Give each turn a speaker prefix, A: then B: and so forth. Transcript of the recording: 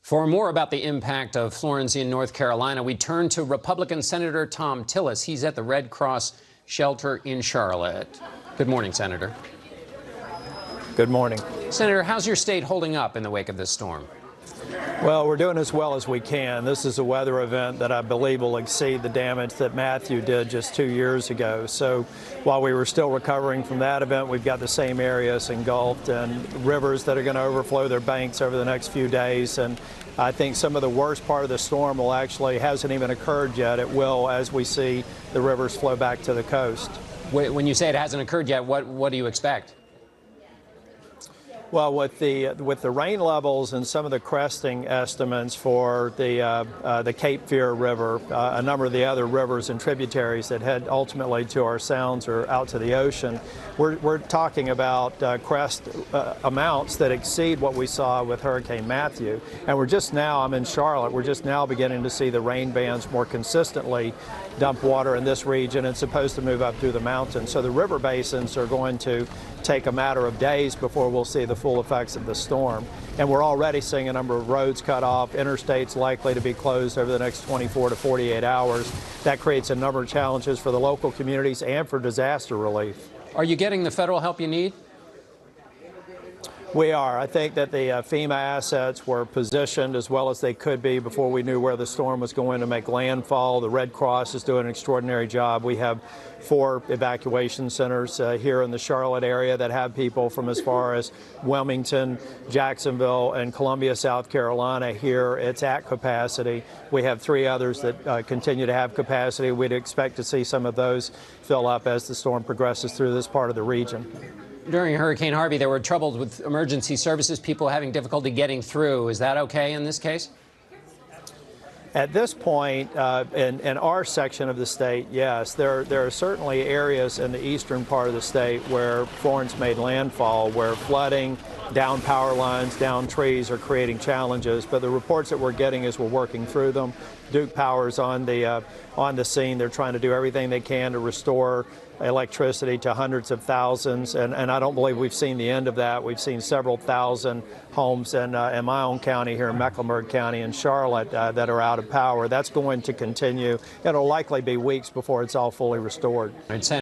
A: For more about the impact of Florence in North Carolina, we turn to Republican Senator Thom Tillis. He's at the Red Cross shelter in Charlotte. Good morning, Senator.
B: Good morning.
A: Senator, how's your state holding up in the wake of this storm?
B: Well, we're doing as well as we can. This is a weather event that I believe will exceed the damage that Matthew did just 2 years ago. So while we were still recovering from that event, we've got the same areas engulfed and rivers that are going to overflow their banks over the next few days. And I think some of the worst part of the storm hasn't even occurred yet. It will as we see the rivers flow back to the coast.
A: When you say it hasn't occurred yet, what do you expect?
B: Well, with the rain levels and some of the cresting estimates for the Cape Fear River, a number of the other rivers and tributaries that head ultimately to our sounds or out to the ocean, we're talking about crest amounts that exceed what we saw with Hurricane Matthew. And I'm in Charlotte, we're just now beginning to see the rain bands more consistently dump water in this region and supposed to move up through the mountains. So the river basins are going to take a matter of days before we'll see the full effects of the storm. And we're already seeing a number of roads cut off, interstates likely to be closed over the next 24 to 48 hours. That creates a number of challenges for the local communities and for disaster relief.
A: Are you getting the federal help you need?
B: We are. I think that the FEMA assets were positioned as well as they could be before we knew where the storm was going to make landfall. The Red Cross is doing an extraordinary job. We have 4 evacuation centers here in the Charlotte area that have people from as far as Wilmington, Jacksonville, and Columbia, South Carolina here. It's at capacity. We have 3 others that continue to have capacity. We'd expect to see some of those fill up as the storm progresses through this part of the region.
A: During Hurricane Harvey, there were troubles with emergency services, people having difficulty getting through. Is that okay in this case?
B: At this point, in our section of the state, yes. There are certainly areas in the eastern part of the state where Florence made landfall, where flooding, down power lines, down trees are creating challenges. But the reports that we're getting is we're working through them. Duke Power's on the scene. They're trying to do everything they can to restore electricity to hundreds of thousands, and I don't believe we've seen the end of that. We've seen several thousand homes in my own county here in Mecklenburg County and Charlotte that are out of power. That's going to continue. It'll likely be weeks before it's all fully restored.